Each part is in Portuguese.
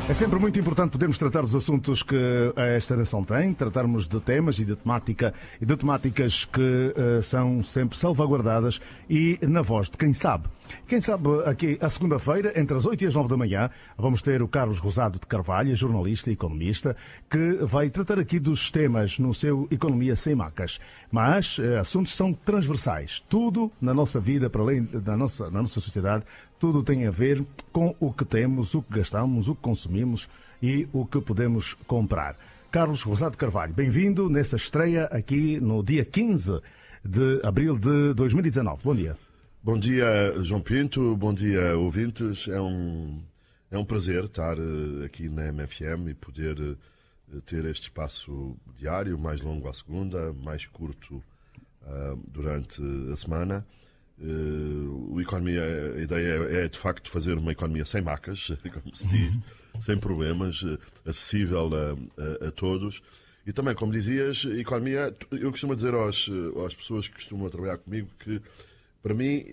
É sempre muito importante podermos tratar dos assuntos que esta nação tem, tratarmos de temas e de temáticas que são sempre salvaguardadas e na voz de quem sabe. Quem sabe, aqui à segunda-feira, entre as 8 e as 9 da manhã, vamos ter o Carlos Rosado de Carvalho, jornalista e economista, que vai tratar aqui dos temas no seu Economia Sem Macas. Mas assuntos são transversais. Tudo na nossa vida, para além da nossa sociedade, tudo tem a ver com o que temos, o que gastamos, o que consumimos e o que podemos comprar. Carlos Rosado de Carvalho, bem-vindo nessa estreia aqui no dia 15 de abril de 2019. Bom dia. Bom dia, João Pinto. Bom dia, ouvintes. É um prazer estar aqui na MFM e poder ter este espaço diário, mais longo à segunda, mais curto durante a semana. A ideia é de facto fazer uma economia sem macas, como se diz, sem problemas, acessível a todos. E também, como dizias, economia, eu costumo dizer às pessoas que costumam trabalhar comigo que, para mim,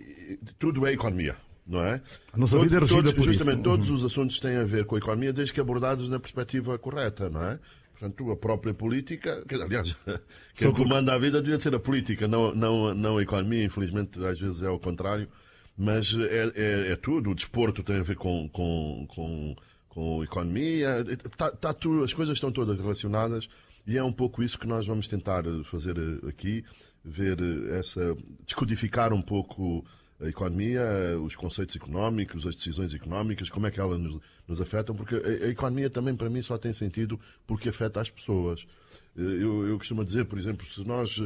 tudo é economia, não é? A nossa vida é regida por justamente isso. Todos os assuntos têm a ver com a economia, desde que abordados na perspectiva correta, não é? Portanto, a própria política, aliás, quem comanda a vida devia ser a política, não a economia. Infelizmente, às vezes é o contrário, mas é tudo. O desporto tem a ver com a economia, as coisas estão todas relacionadas e é um pouco isso que nós vamos tentar fazer aqui, descodificar um pouco a economia, os conceitos económicos, as decisões económicas, como é que elas nos afetam, porque a economia também para mim só tem sentido porque afeta as pessoas. Eu costumo dizer, por exemplo, se nós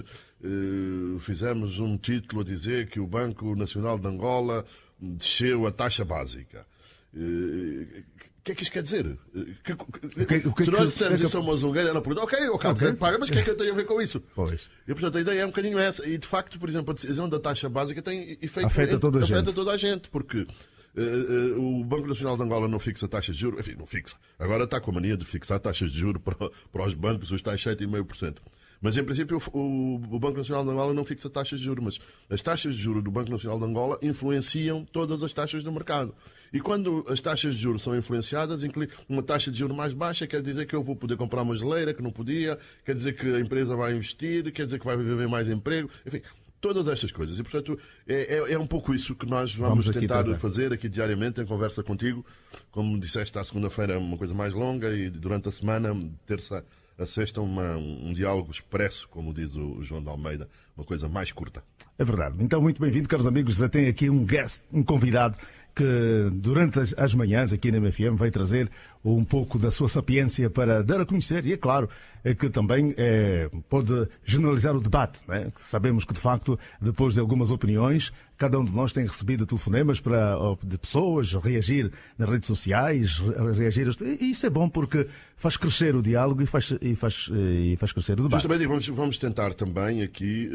fizermos um título a dizer que o Banco Nacional de Angola desceu a taxa básica, o que é que isto quer dizer? Se nós dissermos isso a uma zungueira, ela pergunta, ok, paga, mas o que é que eu tenho a ver com isso? Pois. E, portanto, a ideia é um bocadinho essa. E, de facto, por exemplo, a decisão da taxa básica tem efeito... Afeta toda a gente, porque o Banco Nacional de Angola não fixa taxas de juros, enfim, não fixa. Agora está com a mania de fixar taxas de juros para os bancos, os tais 7,5%. Mas, em princípio, o Banco Nacional de Angola não fixa taxas de juros, mas as taxas de juros do Banco Nacional de Angola influenciam todas as taxas do mercado. E quando as taxas de juros são influenciadas, uma taxa de juros mais baixa quer dizer que eu vou poder comprar uma geleira que não podia, quer dizer que a empresa vai investir, quer dizer que vai haver mais emprego, enfim, todas estas coisas. E, portanto, é um pouco isso que nós vamos tentar fazer aqui diariamente, em conversa contigo. Como disseste, à segunda-feira é uma coisa mais longa e durante a semana, terça a sexta, um diálogo expresso, como diz o João de Almeida, uma coisa mais curta. É verdade. Então, muito bem-vindo, caros amigos. Já tem aqui um convidado que durante as manhãs aqui na MFM vai trazer um pouco da sua sapiência para dar a conhecer, e é claro que também pode generalizar o debate, não é? Sabemos que, de facto, depois de algumas opiniões, cada um de nós tem recebido telefonemas de pessoas reagir nas redes sociais, e isso é bom porque faz crescer o diálogo e faz crescer o debate. Justamente vamos tentar também aqui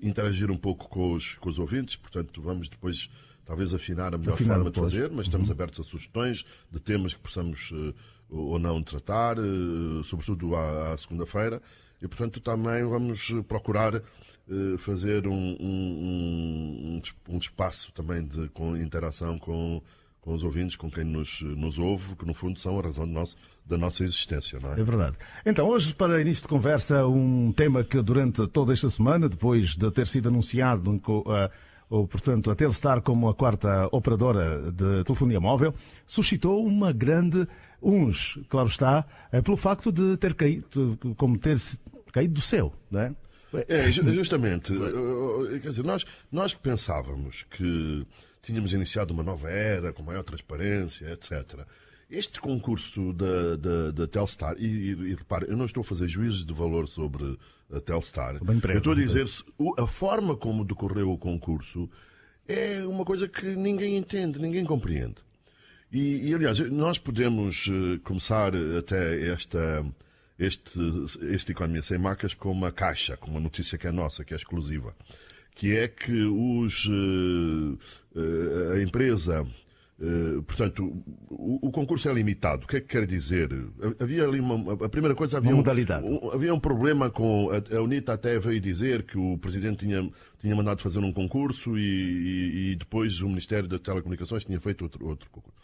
interagir um pouco com os ouvintes, portanto vamos depois talvez afinar a melhor forma de fazer, mas estamos abertos a sugestões de temas que possamos ou não tratar, sobretudo à segunda-feira, e portanto também vamos procurar fazer um espaço também com interação com os ouvintes, com quem nos ouve, que no fundo são a razão da nossa existência, não é? É verdade. Então, hoje, para início de conversa, um tema que durante toda esta semana, depois de ter sido anunciado portanto, a Telstar como a quarta operadora de telefonia móvel, suscitou uma grande claro está, pelo facto de ter caído do céu, não é? Justamente. Quer dizer, nós que pensávamos que tínhamos iniciado uma nova era, com maior transparência, etc. Este concurso da Telstar, e repare, eu não estou a fazer juízes de valor sobre a Telstar, empresa, eu estou a dizer a forma como decorreu o concurso é uma coisa que ninguém entende, ninguém compreende. E aliás, nós podemos começar até esta Economia Sem Macas com uma caixa, com uma notícia que é nossa, que é exclusiva, que é que a empresa... portanto, o concurso é limitado. O que é que quer dizer? Havia ali a primeira coisa, havia uma modalidade. Havia um problema com a UNITA, até veio dizer que o Presidente tinha mandado fazer um concurso e depois o Ministério das Telecomunicações tinha feito outro concurso.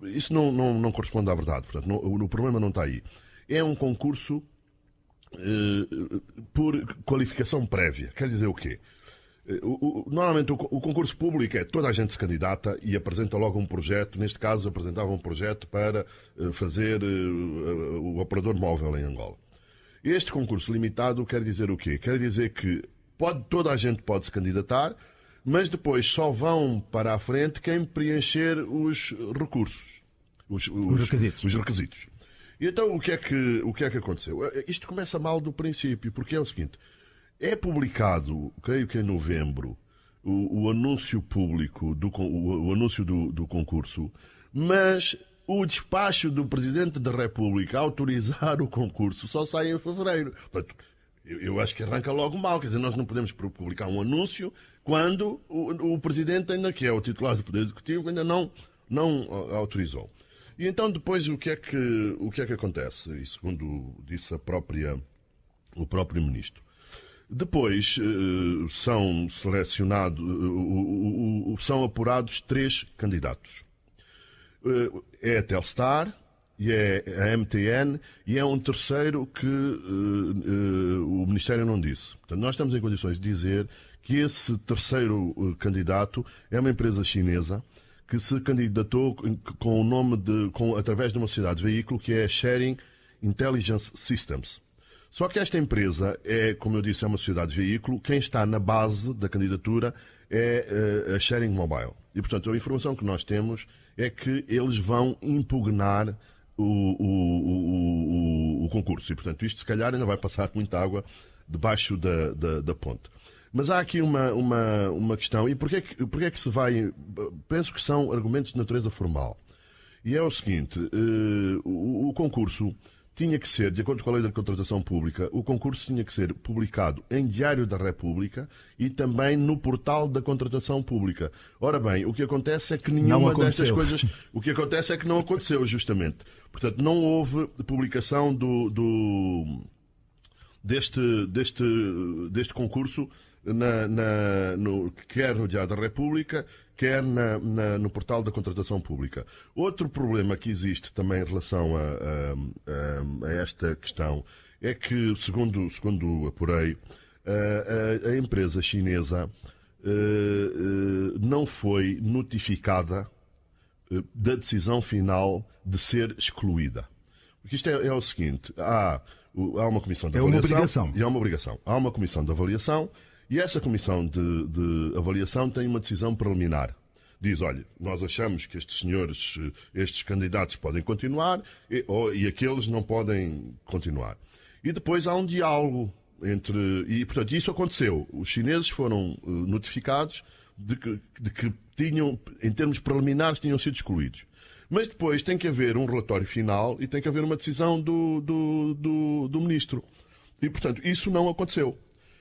Isso não corresponde à verdade. Portanto, o problema não está aí. É um concurso por qualificação prévia. Quer dizer o quê? Normalmente o concurso público é toda a gente se candidata e apresenta logo um projeto. Neste caso, apresentava um projeto para fazer o operador móvel em Angola. Este concurso limitado quer dizer o quê? Quer dizer que toda a gente pode se candidatar, mas depois só vão para a frente quem preencher os recursos, os requisitos. E então o que é que aconteceu? Isto começa mal do princípio, porque é o seguinte: é publicado, creio que em novembro, o anúncio público, o anúncio do concurso, mas o despacho do Presidente da República a autorizar o concurso só sai em fevereiro. Portanto, eu acho que arranca logo mal. Quer dizer, nós não podemos publicar um anúncio quando o Presidente, ainda que é o titular do Poder Executivo, ainda não autorizou. E então depois o que é que acontece? E segundo disse o próprio Ministro. Depois são selecionados, são apurados 3 candidatos. É a Telstar, e é a MTN, e é um terceiro que o Ministério não disse. Portanto, nós estamos em condições de dizer que esse terceiro candidato é uma empresa chinesa que se candidatou com o nome através de uma sociedade de veículo que é a Sharing Intelligence Systems. Só que esta empresa como eu disse, é uma sociedade de veículo. Quem está na base da candidatura é a Sharing Mobile. E, portanto, a informação que nós temos é que eles vão impugnar o concurso. E, portanto, isto se calhar ainda vai passar muita água debaixo da ponte. Mas há aqui uma questão. E porquê que se vai... Penso que são argumentos de natureza formal. E é o seguinte: o concurso tinha que ser, de acordo com a lei da contratação pública, o concurso tinha que ser publicado em Diário da República e também no portal da contratação pública. Ora bem, o que acontece é que nenhuma destas coisas... O que acontece é que não aconteceu, justamente. Portanto, não houve publicação deste concurso quer no Diário da República, quer no portal da contratação pública. Outro problema que existe também em relação a esta questão é que, segundo apurei, a empresa chinesa não foi notificada da decisão final de ser excluída. Porque isto é o seguinte: há uma comissão de avaliação. É uma obrigação. E é uma obrigação. Há uma comissão de avaliação. E essa comissão de avaliação tem uma decisão preliminar. Diz: olha, nós achamos que estes candidatos podem continuar e aqueles não podem continuar. E depois há um diálogo e, portanto, isso aconteceu. Os chineses foram notificados de que tinham, em termos preliminares, tinham sido excluídos. Mas depois tem que haver um relatório final e tem que haver uma decisão do ministro. E, portanto, isso não aconteceu.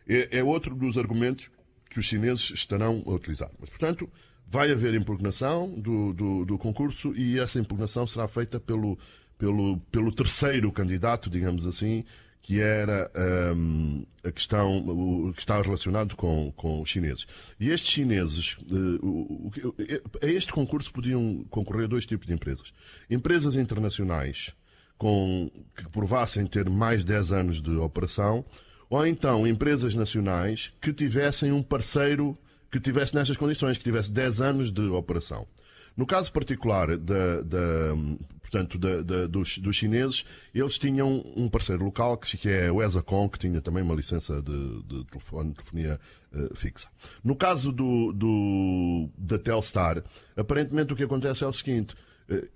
É outro dos argumentos que os chineses estarão a utilizar. Mas, portanto, vai haver impugnação do concurso e essa impugnação será feita pelo terceiro candidato, digamos assim, que era a questão que está relacionado com os chineses. E estes chineses, a este concurso podiam concorrer 2 tipos de empresas. Empresas internacionais que provassem ter mais de 10 anos de operação, ou então empresas nacionais que tivessem um parceiro que tivesse nestas condições, que tivesse 10 anos de operação. No caso particular dos chineses, eles tinham um parceiro local que é o Esacom, que tinha também uma licença de telefonia fixa. No caso da Telstar, aparentemente o que acontece é o seguinte: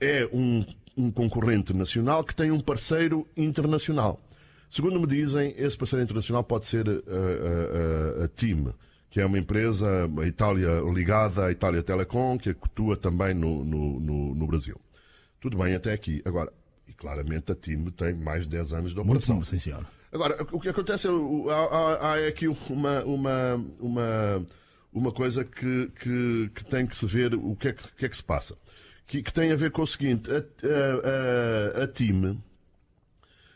é um concorrente nacional que tem um parceiro internacional. Segundo me dizem, esse parceiro internacional pode ser a TIM, que é uma empresa ligada à Itália Telecom, que atua também no Brasil. Tudo bem até aqui. Agora, e claramente a TIM tem mais de 10 anos de operação. Muito bom, sim, senhor. Agora, o que acontece é há aqui uma coisa que tem que se ver o que é que se passa. Que tem a ver com o seguinte: a TIM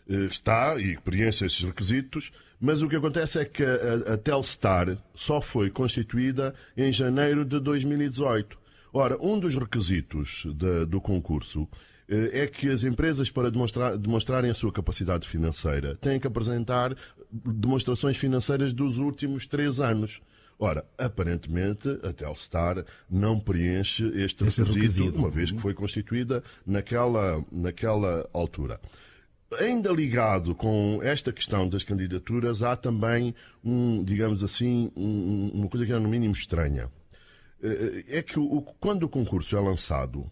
está e preenche esses requisitos, mas o que acontece é que a Telstar só foi constituída em janeiro de 2018. Ora, um dos requisitos do concurso é que as empresas, para demonstrarem a sua capacidade financeira, têm que apresentar demonstrações financeiras dos últimos 3 anos. Ora, aparentemente, a Telstar não preenche este requisito, uma vez que foi constituída naquela altura. Ainda ligado com esta questão das candidaturas, há também, digamos assim, uma coisa que é no mínimo estranha. É que quando o concurso é lançado,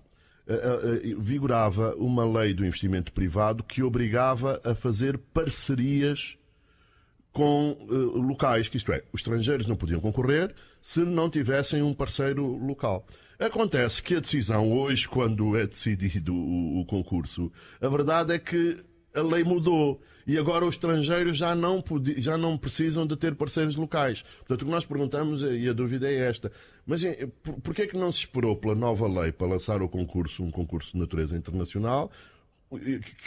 vigorava uma lei do investimento privado que obrigava a fazer parcerias com locais, que isto é, os estrangeiros não podiam concorrer se não tivessem um parceiro local. Acontece que a decisão hoje, quando é decidido o concurso, a verdade é que a lei mudou e agora os estrangeiros já não precisam de ter parceiros locais. Portanto, o que nós perguntamos, e a dúvida é esta, mas porquê é que não se esperou pela nova lei para lançar um concurso de natureza internacional,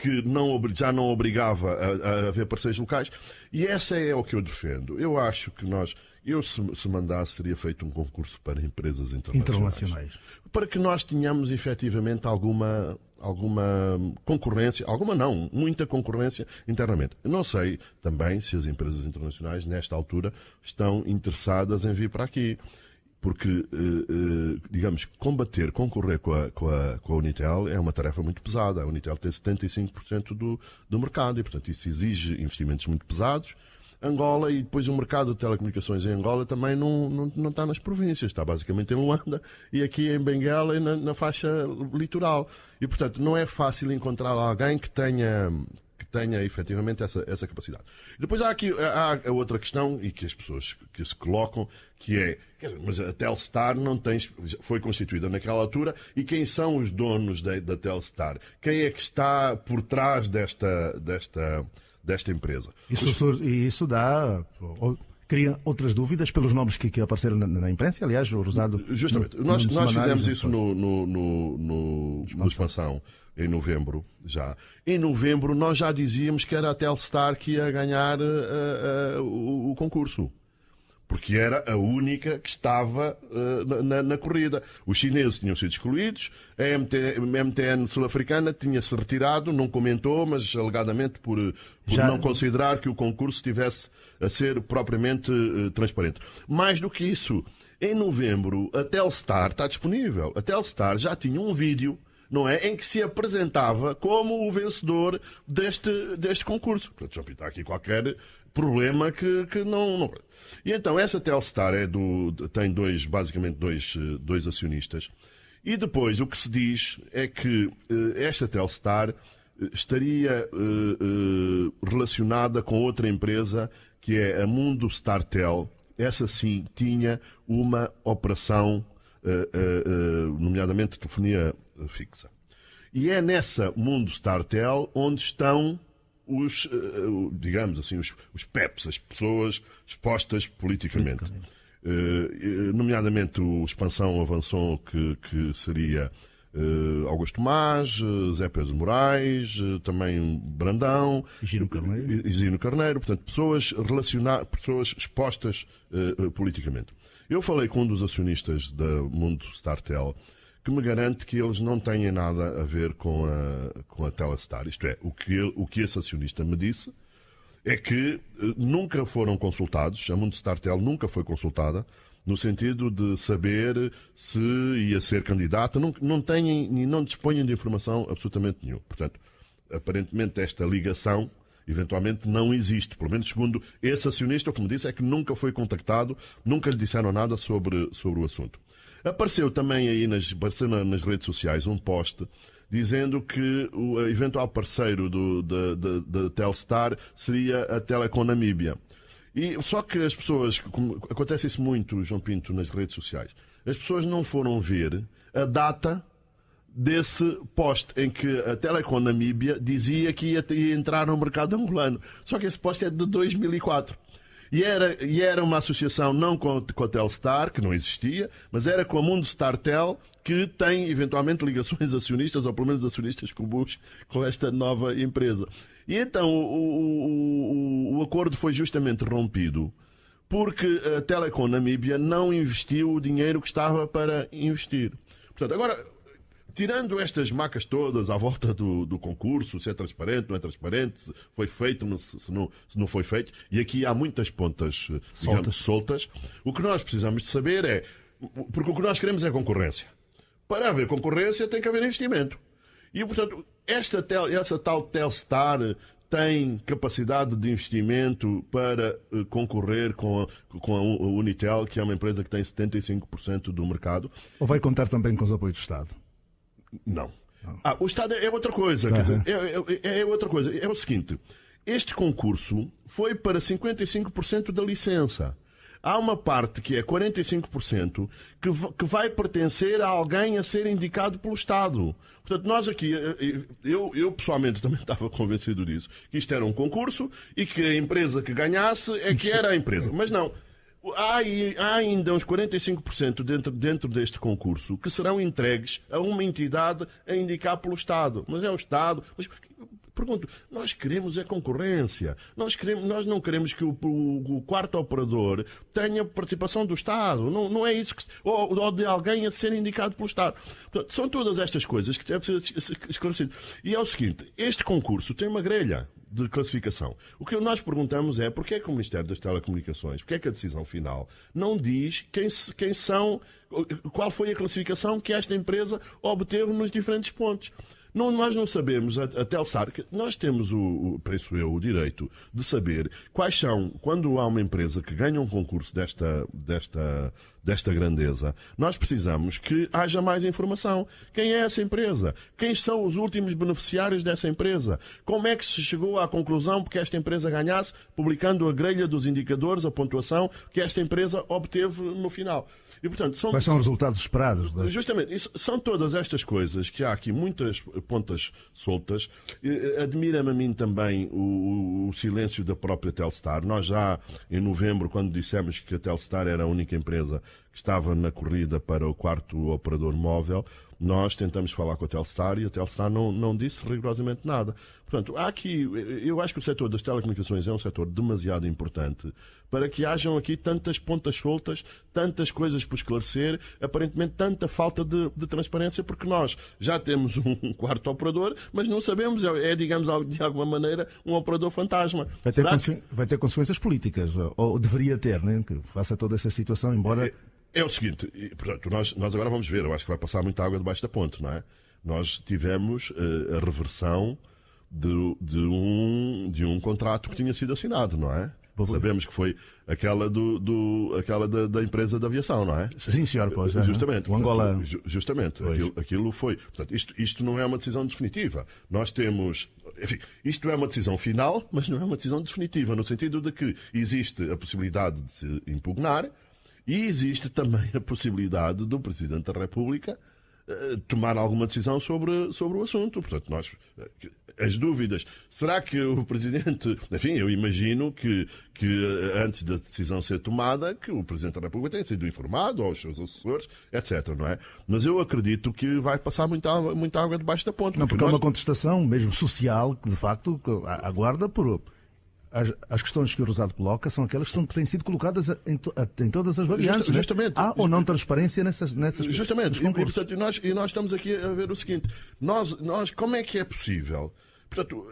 que já não obrigava a haver parceiros locais? E essa é o que eu defendo. Eu acho que se mandasse, teria feito um concurso para empresas internacionais. Para que nós tenhamos efetivamente alguma concorrência, muita concorrência internamente. Eu não sei também se as empresas internacionais, nesta altura, estão interessadas em vir para aqui. Porque, digamos, concorrer com a Unitel é uma tarefa muito pesada. A Unitel tem 75% do mercado e, portanto, isso exige investimentos muito pesados. Angola, e depois o mercado de telecomunicações em Angola também não está nas províncias, está basicamente em Luanda e aqui em Benguela e na faixa litoral. E, portanto, não é fácil encontrar alguém que tenha efetivamente essa capacidade. E depois há a outra questão, e que as pessoas que se colocam, que é, mas a Telstar foi constituída naquela altura, e quem são os donos da Telstar? Quem é que está por trás desta empresa? Isso cria outras dúvidas pelos nomes que apareceram na imprensa, aliás, o Rosado... Justamente. Nós fizemos isso no Expansão, em novembro já. Em novembro nós já dizíamos que era a Telstar que ia ganhar o concurso. Porque era a única que estava na corrida. Os chineses tinham sido excluídos, a MTN sul-africana tinha-se retirado, não comentou, mas alegadamente por não considerar que o concurso estivesse a ser propriamente transparente. Mais do que isso, em novembro a Telstar está disponível. A Telstar já tinha um vídeo, não é, em que se apresentava como o vencedor deste concurso. Portanto, já está aqui qualquer problema que não... E então essa Telstar tem basicamente dois acionistas. E depois o que se diz é que esta Telstar estaria relacionada com outra empresa, que é a Mundo Startel. Essa sim tinha uma operação, nomeadamente telefonia fixa. E é nessa Mundo Startel onde estão digamos assim, os PEPs, as pessoas expostas politicamente. Nomeadamente o Expansão avançou que seria Augusto Mas, Zé Pedro Moraes, também Brandão e Gino Carneiro, portanto, pessoas expostas politicamente. Eu falei com um dos acionistas da Mundo Startel, que me garante que eles não têm nada a ver com a Telstar. Isto é, o que esse acionista me disse é que nunca foram consultados, a Mundo Startel nunca foi consultada, no sentido de saber se ia ser candidata, não têm e não dispõem de informação absolutamente nenhuma. Portanto, aparentemente esta ligação eventualmente não existe, pelo menos segundo esse acionista. O que me disse é que nunca foi contactado, nunca lhe disseram nada sobre o assunto. Apareceu também aí nas redes sociais um post dizendo que o eventual parceiro da Telstar seria a Telecom Namíbia. Só que as pessoas, acontece isso muito, João Pinto, nas redes sociais, as pessoas não foram ver a data desse post em que a Telecom Namíbia dizia que ia entrar no mercado angolano. Só que esse post é de 2004. E era uma associação não com a Telstar, que não existia, mas era com a Mundo Startel, que tem eventualmente ligações acionistas, ou pelo menos acionistas comuns, com esta nova empresa. E então o acordo foi justamente rompido porque a Telecom Namíbia não investiu o dinheiro que estava para investir. Portanto, agora, tirando estas macas todas à volta do concurso, se é transparente, não é transparente, se foi feito, se não foi feito, e aqui há muitas pontas, digamos, soltas, o que nós precisamos de saber é, porque o que nós queremos é concorrência. Para haver concorrência tem que haver investimento. E, portanto, essa tal Telstar tem capacidade de investimento para concorrer com a Unitel, que é uma empresa que tem 75% do mercado. Ou vai contar também com os apoios do Estado? Não. O Estado é outra coisa. Quer dizer, é outra coisa. É o seguinte, este concurso foi para 55% da licença. Há uma parte que é 45% que vai pertencer a alguém a ser indicado pelo Estado. Portanto, nós aqui, eu pessoalmente também estava convencido disso, que isto era um concurso e que a empresa que ganhasse é que era a empresa. Mas não. Há ainda uns 45% dentro deste concurso que serão entregues a uma entidade a indicar pelo Estado. Mas é o Estado. Mas, pergunto, nós queremos é concorrência. Nós não queremos que o quarto operador tenha participação do Estado. Não é isso ou de alguém a ser indicado pelo Estado. Portanto, são todas estas coisas que é preciso ser esclarecido. E é o seguinte, este concurso tem uma grelha de classificação. O que nós perguntamos é porque é que o Ministério das Telecomunicações, porque é que a decisão final não diz quem são, qual foi a classificação que esta empresa obteve nos diferentes pontos. Nós não sabemos, a Telstar, nós temos, penso eu, o direito de saber quais são, quando há uma empresa que ganha um concurso desta grandeza, nós precisamos que haja mais informação. Quem é essa empresa? Quem são os últimos beneficiários dessa empresa? Como é que se chegou à conclusão porque esta empresa ganhasse, publicando a grelha dos indicadores, a pontuação que esta empresa obteve no final? E, portanto, quais são os resultados esperados? Justamente, são todas estas coisas que há aqui muitas pontas soltas. Admira-me a mim também o silêncio da própria Telstar. Nós já, em novembro, quando dissemos que a Telstar era a única empresa que estava na corrida para o quarto operador móvel, nós tentamos falar com a Telstar e a Telstar não disse rigorosamente nada. Portanto, há aqui, eu acho que o setor das telecomunicações é um setor demasiado importante para que hajam aqui tantas pontas soltas, tantas coisas por esclarecer, aparentemente tanta falta de transparência, porque nós já temos um quarto operador, mas não sabemos, digamos, de alguma maneira, um operador fantasma. Vai ter consequências políticas, ou deveria ter, né? Que faça toda essa situação, embora... É o seguinte, portanto, nós agora vamos ver, eu acho que vai passar muita água debaixo da ponte, não é? Nós tivemos a reversão de um contrato que tinha sido assinado, não é? Sabemos que foi aquela da empresa de aviação, não é? Sim, senhor, pois. Justamente. O Angola. Justamente. Aquilo foi. Portanto, isto não é uma decisão definitiva. Nós temos. Enfim, isto é uma decisão final, mas não é uma decisão definitiva, no sentido de que existe a possibilidade de se impugnar. E existe também a possibilidade do Presidente da República tomar alguma decisão sobre o assunto. Portanto, as dúvidas. Será que o Presidente... Enfim, eu imagino que antes da decisão ser tomada, que o Presidente da República tenha sido informado, aos seus assessores, etc. Não é? Mas eu acredito que vai passar muita água debaixo da ponte. Não, porque há uma contestação, mesmo social, que de facto aguarda por... As questões que o Rosado coloca são aquelas que têm sido colocadas em todas as variantes. Justamente. Há ou não transparência nessas Justamente. E nós estamos aqui a ver o seguinte. Nós, como é que é possível? Portanto,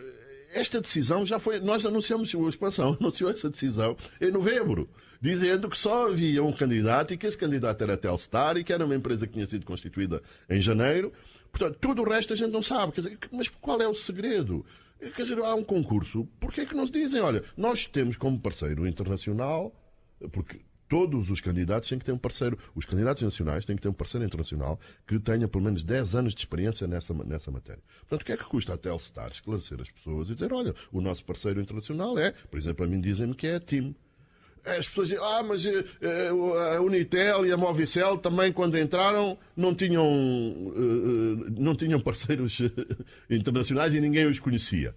esta decisão já foi... Nós anunciamos, a Expansão anunciou essa decisão em novembro, dizendo que só havia um candidato e que esse candidato era a Telstar e que era uma empresa que tinha sido constituída em janeiro. Portanto, tudo o resto a gente não sabe. Quer dizer, mas qual é o segredo? Quer dizer, há um concurso, porquê é que não se dizem, olha, nós temos como parceiro internacional, porque todos os candidatos têm que ter um parceiro, os candidatos nacionais têm que ter um parceiro internacional que tenha pelo menos 10 anos de experiência nessa matéria. Portanto, o que é que custa a Telstar esclarecer as pessoas e dizer, olha, o nosso parceiro internacional é, por exemplo, a mim dizem-me que é a TIM. As pessoas dizem, mas a Unitel e a Movicel também, quando entraram, não tinham parceiros internacionais e ninguém os conhecia.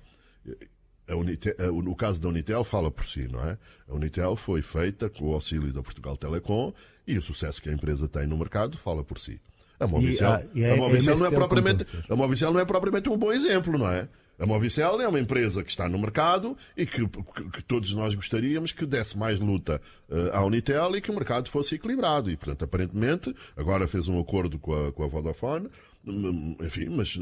O caso da Unitel fala por si, não é? A Unitel foi feita com o auxílio da Portugal Telecom e o sucesso que a empresa tem no mercado fala por si. A Movicel não é propriamente um bom exemplo, não é? A Movicel é uma empresa que está no mercado e que todos nós gostaríamos que desse mais luta à Unitel e que o mercado fosse equilibrado. E, portanto, aparentemente, agora fez um acordo com a Vodafone, enfim, mas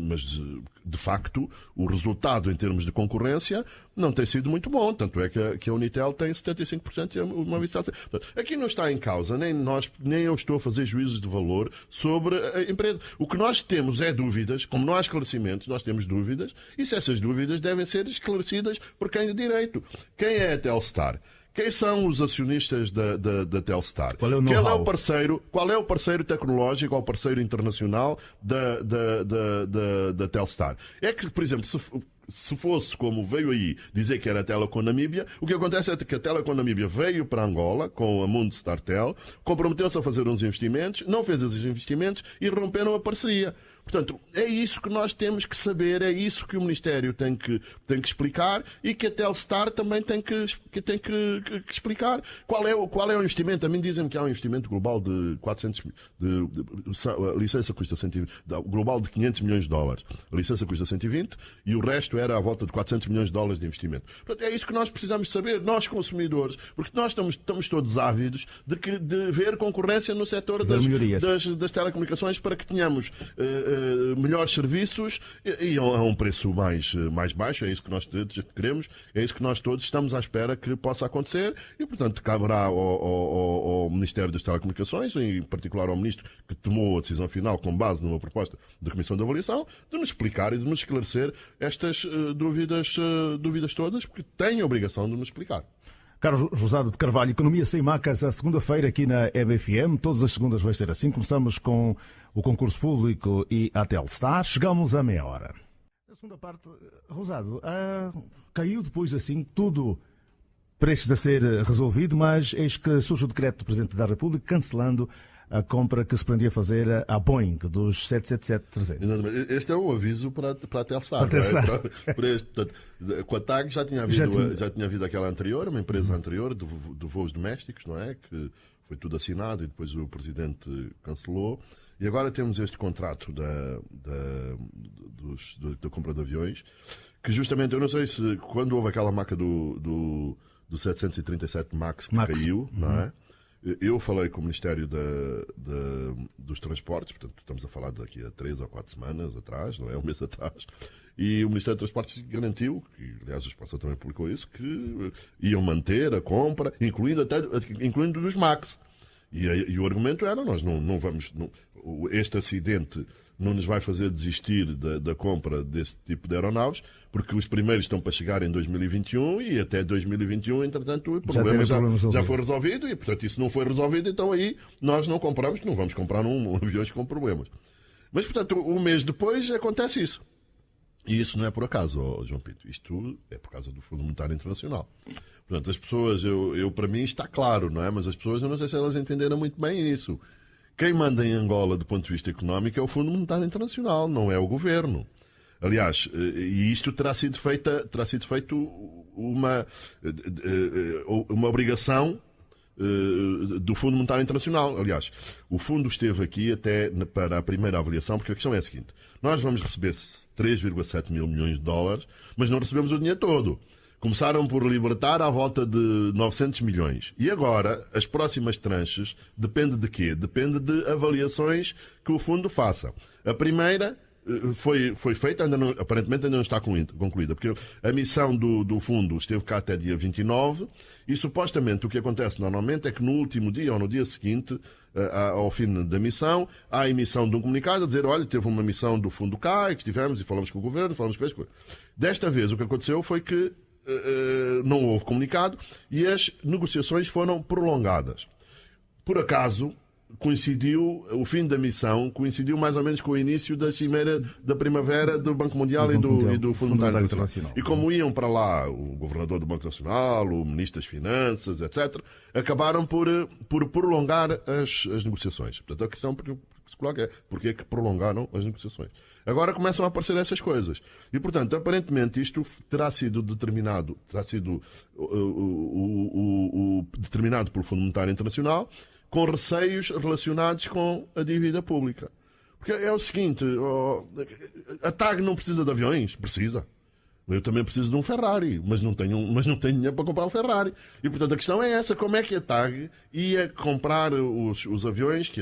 de facto o resultado em termos de concorrência não tem sido muito bom, tanto é que a Unitel tem 75% e a Movicel tem. Portanto, aqui não está em causa, nem eu estou a fazer juízos de valor sobre a empresa. O que nós temos é dúvidas, como não há esclarecimentos, nós temos dúvidas, e se essas dúvidas devem ser esclarecidas por quem de direito. Quem é a Telstar? Quem são os acionistas da Telstar? Qual é o Qual é o parceiro tecnológico ou parceiro internacional da Telstar? É que, por exemplo, se fosse como veio aí dizer que era a Telecom Namíbia, o que acontece é que a Telecom Namíbia veio para Angola com a Mundo Startel, comprometeu-se a fazer uns investimentos, não fez esses investimentos e romperam a parceria. Portanto, é isso que nós temos que saber, é isso que o Ministério tem que explicar e que a Telstar também tem que explicar. Qual é o investimento? A mim dizem que há um investimento global de 400 a licença custa 120, global de 500 milhões de dólares. A licença custa 120 e o resto era à volta de 400 milhões de dólares de investimento. Portanto, é isso que nós precisamos saber, nós consumidores, porque nós estamos todos ávidos de ver concorrência no setor das telecomunicações para que tenhamos melhores serviços e a um preço mais baixo. É isso que nós todos queremos, é isso que nós todos estamos à espera que possa acontecer e, portanto, caberá ao Ministério das Telecomunicações, em particular ao Ministro que tomou a decisão final com base numa proposta da Comissão de Avaliação, de nos explicar e de nos esclarecer estas dúvidas todas, porque tem a obrigação de nos explicar. Carlos Rosado de Carvalho, Economia Sem Macas, a segunda-feira aqui na EBFM. Todas as segundas vai ser assim. Começamos com o concurso público e a Telstar. Chegamos à meia hora. A segunda parte, Rosado, caiu depois assim tudo prestes a ser resolvido, mas eis que surge o decreto do Presidente da República cancelando a compra que se pretendia fazer à Boeing dos 777-300. Este é um aviso para a Telstar. Para este, portanto, com a TAG já tinha havido aquela anterior, uma empresa anterior de voos domésticos, não é? Que foi tudo assinado e depois o Presidente cancelou. E agora temos este contrato da compra de aviões, que justamente, eu não sei se quando houve aquela maca do 737 MAX que caiu, não é? Eu falei com o Ministério dos Transportes, portanto, estamos a falar daqui a 3 ou 4 semanas atrás, não é? Um mês atrás, e o Ministério dos Transportes garantiu, que aliás o Expresso também publicou isso, que iam manter a compra, incluindo dos MAX. E o argumento era, nós não vamos... este acidente não nos vai fazer desistir da compra desse tipo de aeronaves, porque os primeiros estão para chegar em 2021 e até 2021, entretanto, o problema já foi resolvido e, portanto, isso não foi resolvido, então aí nós não compramos, não vamos comprar aviões com problemas. Mas, portanto, um mês depois acontece isso. E isso não é por acaso, João Pinto. Isto é por causa do Fundo Monetário Internacional. Portanto, as pessoas, para mim está claro, não é? Mas as pessoas, eu não sei se elas entenderam muito bem isso. Quem manda em Angola do ponto de vista económico é o Fundo Monetário Internacional, não é o governo. Aliás, e isto terá sido feito uma obrigação do Fundo Monetário Internacional. Aliás, o fundo esteve aqui até para a primeira avaliação, porque a questão é a seguinte: nós vamos receber 3,7 mil milhões de dólares, mas não recebemos o dinheiro todo. Começaram por libertar à volta de 900 milhões. E agora, as próximas tranches, depende de quê? Depende de avaliações que o fundo faça. A primeira foi feita, aparentemente ainda não está concluída, porque a missão do fundo esteve cá até dia 29 e supostamente o que acontece normalmente é que no último dia ou no dia seguinte, ao fim da missão, há a emissão de um comunicado a dizer, olha, teve uma missão do fundo cá e que estivemos e falamos com o governo, falamos com as coisas. Desta vez o que aconteceu foi que não houve comunicado e as negociações foram prolongadas. Por acaso, o fim da missão coincidiu mais ou menos com o início da cimeira da primavera do Banco Mundial e do Fundo Monetário Internacional. E como iam para lá o governador do Banco Nacional, o ministro das Finanças, etc., acabaram por prolongar as negociações. Portanto, a questão que se coloca é porquê é que prolongaram as negociações. Agora começam a aparecer essas coisas. E, portanto, aparentemente isto terá sido determinado pelo Fundo Monetário Internacional com receios relacionados com a dívida pública. Porque é o seguinte, a TAG não precisa de aviões? Precisa. Eu também preciso de um Ferrari, mas não tenho dinheiro para comprar um Ferrari. E, portanto, a questão é essa. Como é que a TAG ia comprar os aviões?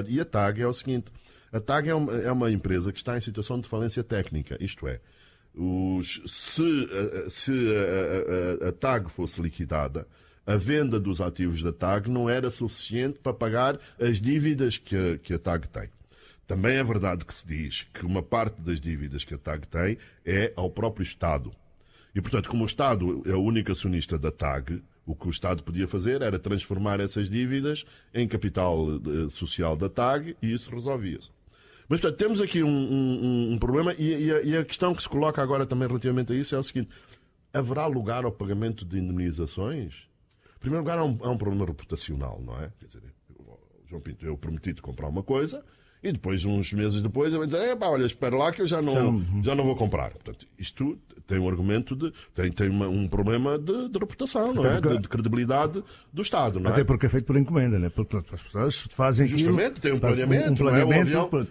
E a TAG é o seguinte. A TAG é uma empresa que está em situação de falência técnica. Isto é, se a TAG fosse liquidada, a venda dos ativos da TAG não era suficiente para pagar as dívidas que a TAG tem. Também é verdade que se diz que uma parte das dívidas que a TAG tem é ao próprio Estado. E, portanto, como o Estado é o único acionista da TAG, o que o Estado podia fazer era transformar essas dívidas em capital social da TAG e isso resolvia-se. Mas, portanto, temos aqui um problema e a questão que se coloca agora também relativamente a isso é o seguinte: haverá lugar ao pagamento de indemnizações? Em primeiro lugar, há um problema reputacional, não é? Quer dizer, João Pinto, eu prometi-te comprar uma coisa e depois, uns meses depois, eu vou dizer, olha, espera lá que eu já não vou comprar. Portanto, isto tem um argumento tem um problema de reputação, não é? De credibilidade do Estado, não é? Até porque é feito por encomenda, né? Porque as pessoas fazem justamente, tem um planeamento.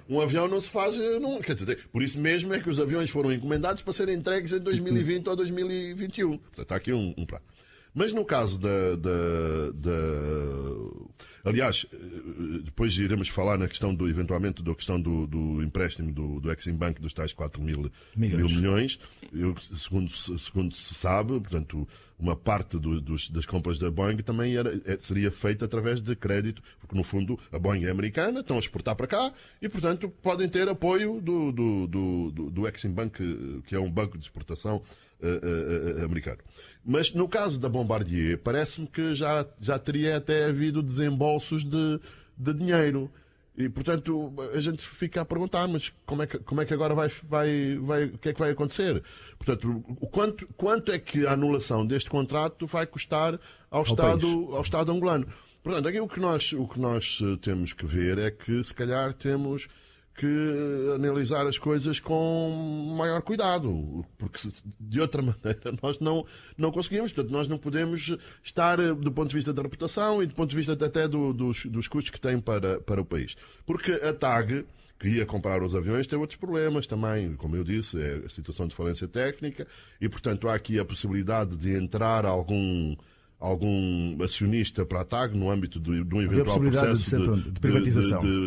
Um avião não se faz... quer dizer, por isso mesmo é que os aviões foram encomendados para serem entregues em 2020 ou 2021. Portanto, está aqui um plano. Mas no caso aliás, depois iremos falar na questão eventualmente da questão do empréstimo do Exim Bank dos tais 4 mil milhões. Segundo se sabe, portanto, uma parte das compras da Boeing também seria feita através de crédito, porque no fundo a Boeing é americana, estão a exportar para cá e, portanto, podem ter apoio do Exim Bank, que é um banco de exportação americano. Mas no caso da Bombardier, parece-me que já teria até havido desembolsos de dinheiro. E, portanto, a gente fica a perguntar, mas como é que agora o que é que vai acontecer? Portanto, quanto é que a anulação deste contrato vai custar ao Estado angolano? Portanto, aqui o que nós temos que ver é que, se calhar, temos que analisar as coisas com maior cuidado, porque de outra maneira nós não conseguimos. Portanto, nós não podemos estar do ponto de vista da reputação e do ponto de vista até dos custos que tem para o país. Porque a TAG, que ia comprar os aviões, tem outros problemas também. Como eu disse, é a situação de falência técnica e, portanto, há aqui a possibilidade de entrar algum acionista para a TAG no âmbito de um eventual processo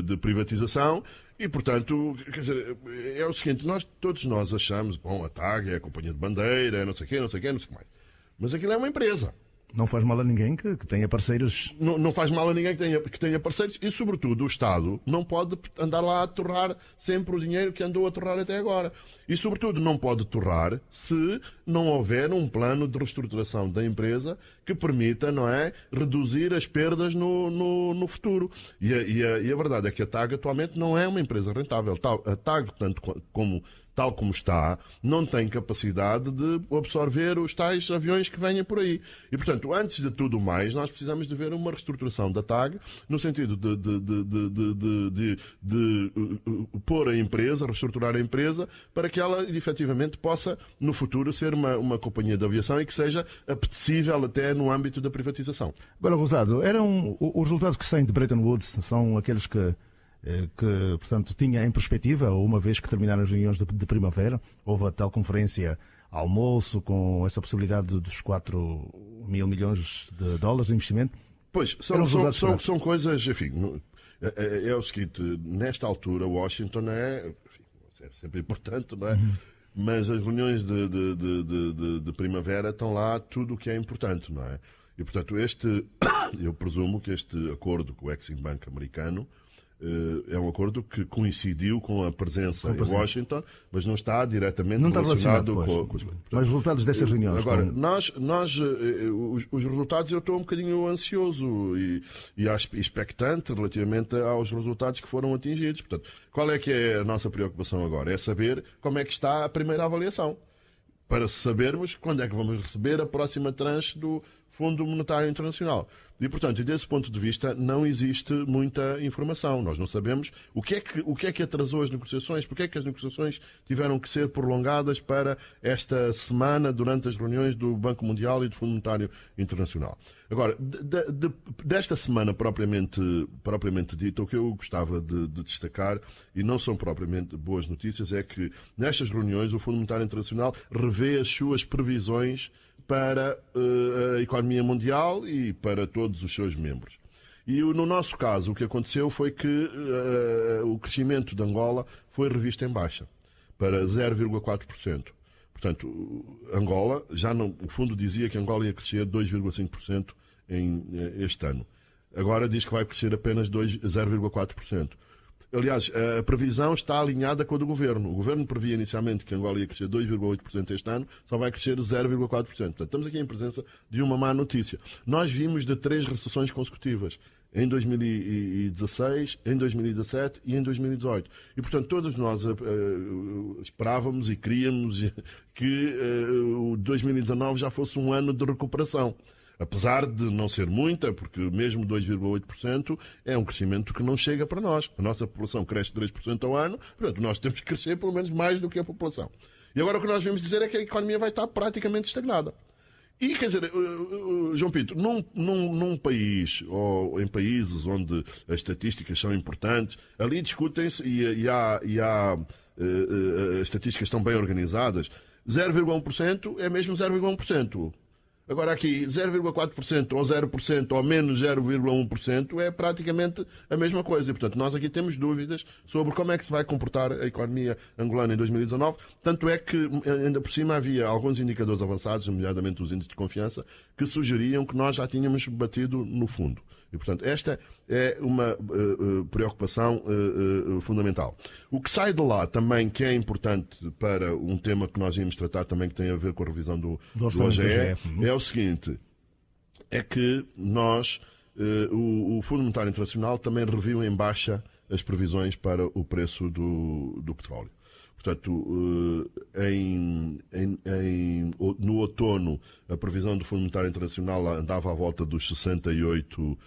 de privatização. E, portanto, quer dizer, é o seguinte, todos nós achamos, bom, a TAG é a companhia de bandeira, não sei o quê, não sei o que mais. Mas aquilo é uma empresa. Não faz mal a ninguém que tenha parceiros. Não faz mal a ninguém que tenha parceiros e, sobretudo, o Estado não pode andar lá a torrar sempre o dinheiro que andou a torrar até agora. E, sobretudo, não pode torrar se não houver um plano de reestruturação da empresa que permita, não é, reduzir as perdas no futuro. E a verdade é que a TAG atualmente não é uma empresa rentável. A TAG, tal como está, não tem capacidade de absorver os tais aviões que venham por aí. E, portanto, antes de tudo mais, nós precisamos de ver uma reestruturação da TAG, no sentido de pôr a empresa, reestruturar a empresa, para que ela, efetivamente, possa, no futuro, ser uma companhia de aviação e que seja apetecível até no âmbito da privatização. Agora, Rosado, os resultados que saem de Bretton Woods são aqueles que portanto, tinha em perspectiva, uma vez que terminaram as reuniões de primavera, houve a tal conferência almoço com essa possibilidade dos 4 mil milhões de dólares de investimento. Pois, são coisas, enfim, é o seguinte, nesta altura Washington é sempre importante, não é? Mas as reuniões de primavera estão lá tudo o que é importante, não é? E, portanto, eu presumo que este acordo com o Exim Bank americano é um acordo que coincidiu com a presença em Washington, mas não está diretamente relacionado com os... Mas os resultados dessas reuniões... Agora, os resultados, eu estou um bocadinho ansioso e expectante relativamente aos resultados que foram atingidos. Portanto, qual é que é a nossa preocupação agora? É saber como é que está a primeira avaliação, para sabermos quando é que vamos receber a próxima tranche do Fundo Monetário Internacional. E, portanto, desse ponto de vista, não existe muita informação. Nós não sabemos o que é que atrasou as negociações, porque é que as negociações tiveram que ser prolongadas para esta semana, durante as reuniões do Banco Mundial e do Fundo Monetário Internacional. Agora, desta semana propriamente dita, o que eu gostava de destacar, e não são propriamente boas notícias, é que nestas reuniões o Fundo Monetário Internacional revê as suas previsões para a economia mundial e para todos os seus membros. E no nosso caso, o que aconteceu foi que o crescimento de Angola foi revisto em baixa, para 0,4%. Portanto, Angola, o fundo dizia que Angola ia crescer 2,5% este ano. Agora diz que vai crescer apenas 0,4%. Aliás, a previsão está alinhada com a do Governo. O Governo previa inicialmente que Angola ia crescer 2,8% este ano, só vai crescer 0,4%. Portanto, estamos aqui em presença de uma má notícia. Nós vimos de 3 recessões consecutivas, em 2016, em 2017 e em 2018. E, portanto, todos nós esperávamos e queríamos que o 2019 já fosse um ano de recuperação. Apesar de não ser muita, porque mesmo 2,8% é um crescimento que não chega para nós. A nossa população cresce 3% ao ano, portanto, nós temos que crescer pelo menos mais do que a população. E agora o que nós vimos dizer é que a economia vai estar praticamente estagnada. E, quer dizer, João Pinto, num país, ou em países onde as estatísticas são importantes, ali discutem-se e há as estatísticas estão bem organizadas, 0,1% é mesmo 0,1%. Agora aqui, 0,4% ou 0% ou menos 0,1% é praticamente a mesma coisa. E, portanto, nós aqui temos dúvidas sobre como é que se vai comportar a economia angolana em 2019. Tanto é que, ainda por cima, havia alguns indicadores avançados, nomeadamente os índices de confiança, que sugeriam que nós já tínhamos batido no fundo. E, portanto, esta é uma preocupação fundamental. O que sai de lá também, que é importante para um tema que nós íamos tratar também, que tem a ver com a revisão do OGE, é o seguinte, é que nós, o Fundo Monetário Internacional também reviu em baixa as previsões para o preço do petróleo. Portanto, no outono, a previsão do Fundo Monetário Internacional andava à volta dos 68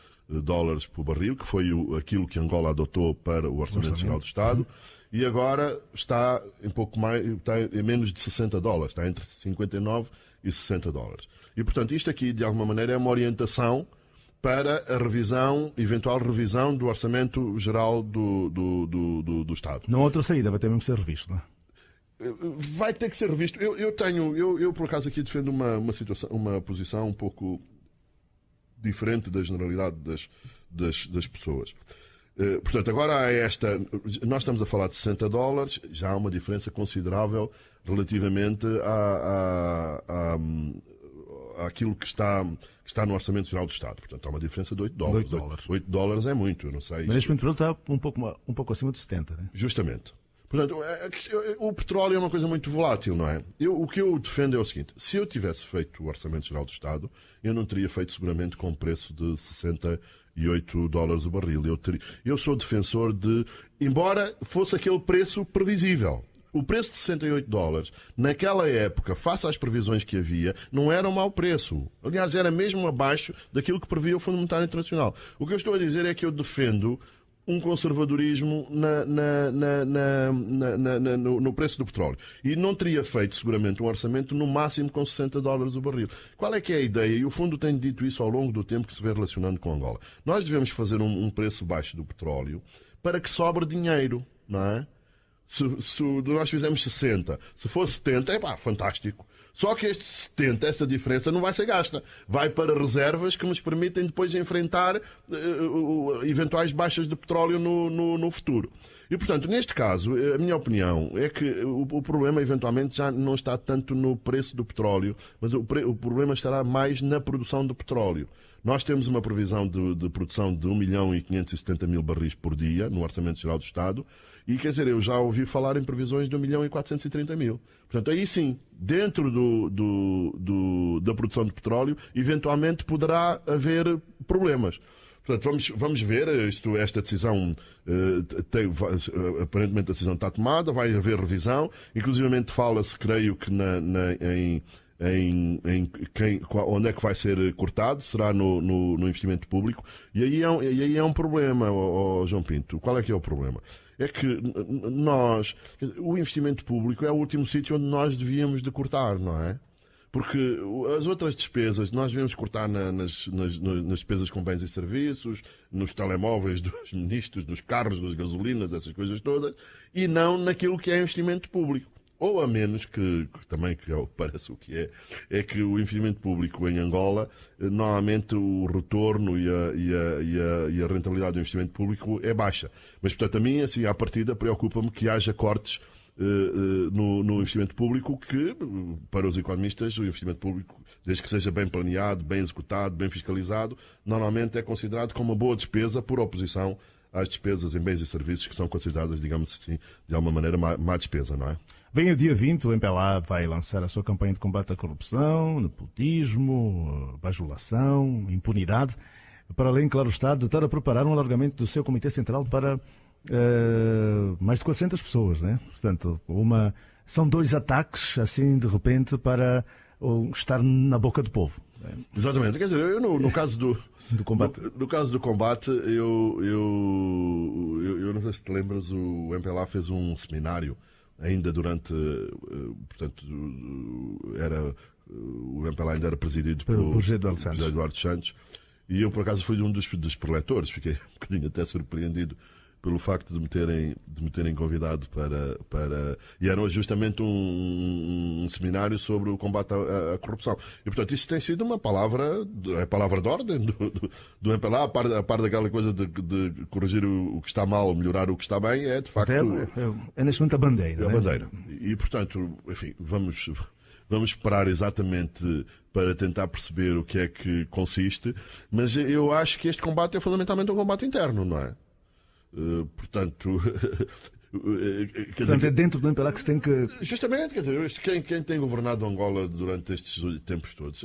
dólares por barril, que foi aquilo que Angola adotou para o Orçamento Geral do Estado, e agora está em pouco mais, está em menos de 60 dólares, está entre 59 e 60 dólares. E, portanto, isto aqui, de alguma maneira, é uma orientação para a revisão, eventual revisão do Orçamento Geral do Estado. Não há outra saída, vai ter mesmo que ser revisto, não é? Vai ter que ser revisto. Eu por acaso aqui defendo uma posição um pouco diferente da generalidade das pessoas. Portanto, agora há nós estamos a falar de 60 dólares, já há uma diferença considerável relativamente àquilo que está no Orçamento Geral do Estado. Portanto, há uma diferença de 8 dólares. 8 dólares é muito, eu não sei. Mas neste momento está um pouco acima de 70, né? Justamente. Portanto, o petróleo é uma coisa muito volátil, não é? O que eu defendo é o seguinte: se eu tivesse feito o Orçamento Geral do Estado, eu não teria feito seguramente com um preço de 68 dólares o barril. Eu sou defensor de, embora fosse aquele preço previsível, o preço de 68 dólares, naquela época, face às previsões que havia, não era um mau preço. Aliás, era mesmo abaixo daquilo que previa o Fundo Monetário Internacional. O que eu estou a dizer é que eu defendo um conservadorismo no preço do petróleo. E não teria feito, seguramente, um orçamento no máximo com 60 dólares o barril. Qual é que é a ideia? E o Fundo tem dito isso ao longo do tempo que se vem relacionando com Angola. Nós devemos fazer um preço baixo do petróleo para que sobre dinheiro, não é? Se nós fizermos 60, se for 70, fantástico. Só que este 70, essa diferença não vai ser gasta. Vai para reservas que nos permitem depois enfrentar eventuais baixas de petróleo no futuro. E, portanto, neste caso, a minha opinião é que o problema, eventualmente, já não está tanto no preço do petróleo, mas o problema estará mais na produção de petróleo. Nós temos uma previsão de produção de 1.570.000 barris por dia no Orçamento Geral do Estado e, quer dizer, eu já ouvi falar em previsões de 1.430.000. Portanto, aí sim, dentro da produção de petróleo, eventualmente poderá haver problemas. Portanto, vamos ver, esta decisão, aparentemente a decisão está tomada, vai haver revisão, inclusivamente fala-se, creio que onde é que vai ser cortado, será no investimento público, e aí é um problema, João Pinto. Qual é que é o problema? É que o investimento público é o último sítio onde nós devíamos de cortar, não é? Porque as outras despesas, nós devemos cortar nas despesas com bens e serviços, nos telemóveis dos ministros, nos carros, nas gasolinas, essas coisas todas, e não naquilo que é investimento público. Ou a menos que parece o que é que o investimento público em Angola, normalmente o retorno e a rentabilidade do investimento público é baixa. Mas, portanto, a mim, assim, à partida, preocupa-me que haja cortes no investimento público, que, para os economistas, o investimento público, desde que seja bem planeado, bem executado, bem fiscalizado, normalmente é considerado como uma boa despesa por oposição às despesas em bens e serviços que são consideradas, digamos assim, de alguma maneira má despesa, não é? Vem o dia 20, o MPLA vai lançar a sua campanha de combate à corrupção, nepotismo, bajulação, impunidade, para além, claro está, de estar a preparar um alargamento do seu Comitê Central para mais de 400 pessoas, né? Portanto, são 2 ataques, assim, de repente, para estar na boca do povo. Exatamente. Quer dizer, eu no caso do combate. No caso do combate, eu não sei se te lembras, o MPLA fez um seminário ainda durante, portanto, o MPLA ainda era presidido por José Eduardo Santos, e eu por acaso fui um dos preletores, fiquei um bocadinho até surpreendido pelo facto de me terem convidado para... E era justamente um seminário sobre o combate à corrupção. E, portanto, isso tem sido uma palavra de ordem do MPLA, a par daquela coisa de corrigir o que está mal, melhorar o que está bem, é de facto... É neste momento a bandeira. A bandeira. E, portanto, enfim, vamos esperar exatamente para tentar perceber o que é que consiste, mas eu acho que este combate é fundamentalmente um combate interno, não é? Portanto, é dentro do MPLA que se tem que... Justamente, quer dizer, quem tem governado Angola durante estes tempos todos,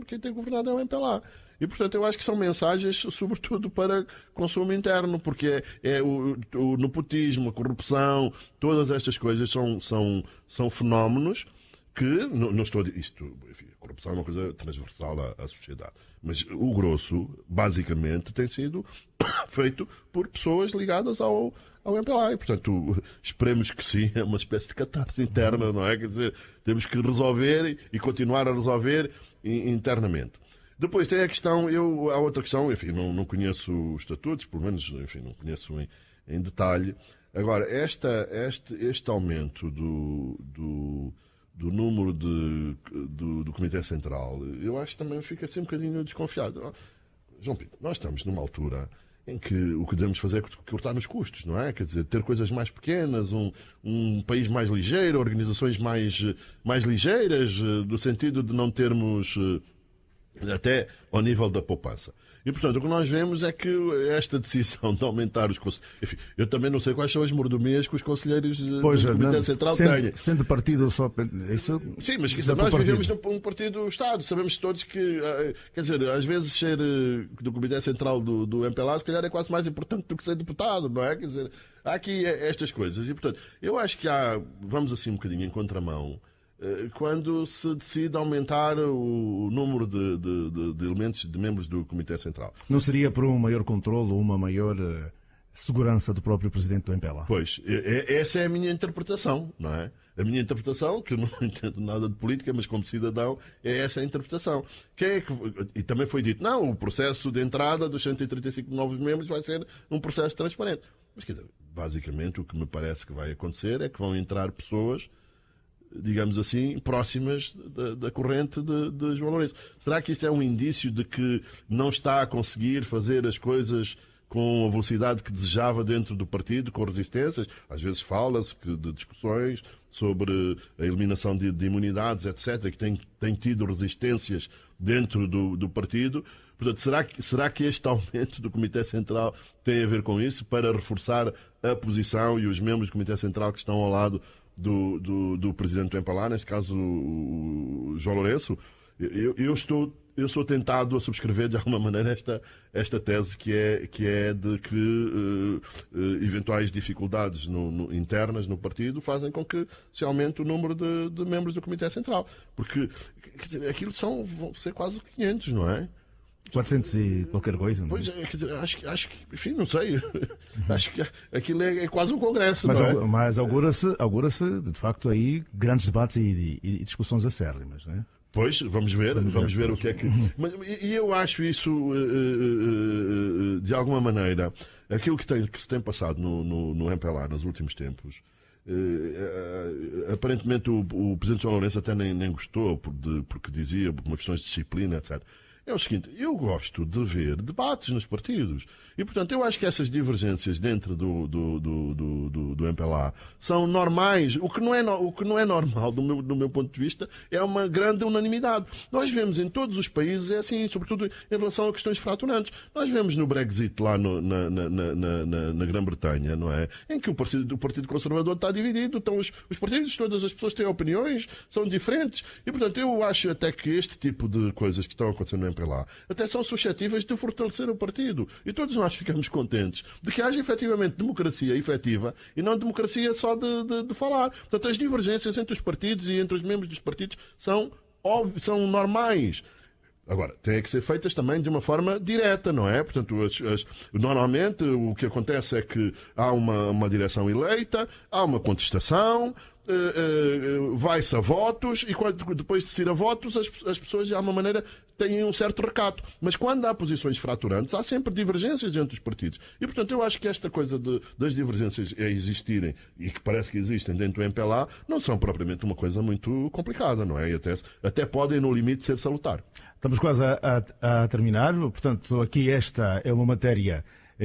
quem tem governado é o MPLA. E, portanto, eu acho que são mensagens, sobretudo, para consumo interno, porque é o nepotismo, a corrupção, todas estas coisas são fenómenos que, não estou a dizer isto, enfim, a corrupção é uma coisa transversal à sociedade, mas o grosso, basicamente, tem sido feito por pessoas ligadas ao MPLA. E, portanto, esperemos que sim, é uma espécie de catarse interna, não é? Quer dizer, temos que resolver e continuar a resolver internamente. Depois tem a questão, há outra questão, enfim, não conheço os estatutos, pelo menos, enfim, não conheço em detalhe. Agora, este aumento do número do Comitê Central, eu acho que também fica assim um bocadinho desconfiado. João Pinto, nós estamos numa altura em que o que devemos fazer é cortar nos custos, não é? Quer dizer, ter coisas mais pequenas, um país mais ligeiro, organizações mais ligeiras, no sentido de não termos até ao nível da poupança. E, portanto, o que nós vemos é que esta decisão de aumentar os conselheiros... Enfim, eu também não sei quais são as mordomias que os conselheiros do Comitê Central têm. Sendo partido só... Isso, sim, mas nós vivemos num partido-Estado. Sabemos todos que... Quer dizer, às vezes ser do Comitê Central do MPLA, se calhar é quase mais importante do que ser deputado, não é? Quer dizer, há aqui estas coisas. E, portanto, eu acho que vamos assim um bocadinho em contramão, quando se decide aumentar o número de elementos, de membros do Comitê Central. Não seria por um maior controle ou uma maior segurança do próprio presidente do MPLA? Pois, essa é a minha interpretação, não é? A minha interpretação, que eu não entendo nada de política, mas como cidadão, é essa a interpretação. E também foi dito, não, o processo de entrada dos 135 novos membros vai ser um processo transparente. Mas, quer dizer, basicamente o que me parece que vai acontecer é que vão entrar pessoas, digamos assim, próximas da corrente de João Lourenço. Será que isto é um indício de que não está a conseguir fazer as coisas com a velocidade que desejava dentro do partido, com resistências? Às vezes fala-se de discussões sobre a eliminação de imunidades, etc., que tem tido resistências dentro do partido. Portanto, será que este aumento do Comitê Central tem a ver com isso, para reforçar a posição e os membros do Comitê Central que estão ao lado do presidente do MPLA, neste caso o João Lourenço? Eu estou eu sou tentado a subscrever de alguma maneira esta tese que é de que eventuais dificuldades internas no partido fazem com que se aumente o número de membros do Comitê Central. Porque quer dizer, aquilo vão ser quase 500, não é? 400 e qualquer coisa. Não é? Pois é, quer dizer, acho que, enfim, não sei. Acho que aquilo é quase um congresso, Mas, não é? mas augura-se, de facto, aí grandes debates e discussões acérrimas, não é? Pois, vamos ver o que é que... E eu acho isso, de alguma maneira, aquilo que se tem passado no MPLA nos últimos tempos, aparentemente o Presidente João Lourenço até nem gostou, porque dizia, por questões de disciplina, etc. É o seguinte, eu gosto de ver debates nos partidos. E, portanto, eu acho que essas divergências dentro do MPLA são normais. O que não é normal, do meu ponto de vista, é uma grande unanimidade. Nós vemos em todos os países, é assim, sobretudo em relação a questões fraturantes. Nós vemos no Brexit lá na Grã-Bretanha, não é? Em que o Partido Conservador está dividido. Então, os partidos, todas as pessoas têm opiniões, são diferentes. E, portanto, eu acho até que este tipo de coisas que estão acontecendo no MPLA até são suscetíveis de fortalecer o partido. E todos nós ficamos contentes de que haja efetivamente democracia efetiva e não democracia só de falar. Portanto, as divergências entre os partidos e entre os membros dos partidos são normais. Agora, têm que ser feitas também de uma forma direta, não é? Portanto, normalmente o que acontece é que há uma direção eleita, há uma contestação, vai-se a votos e depois de se ir a votos as pessoas de alguma maneira têm um certo recato. Mas quando há posições fraturantes há sempre divergências entre os partidos. E portanto eu acho que esta coisa das divergências existirem e que parece que existem dentro do MPLA não são propriamente uma coisa muito complicada, não é? E até podem no limite ser salutar. Estamos quase a terminar, portanto aqui esta é uma matéria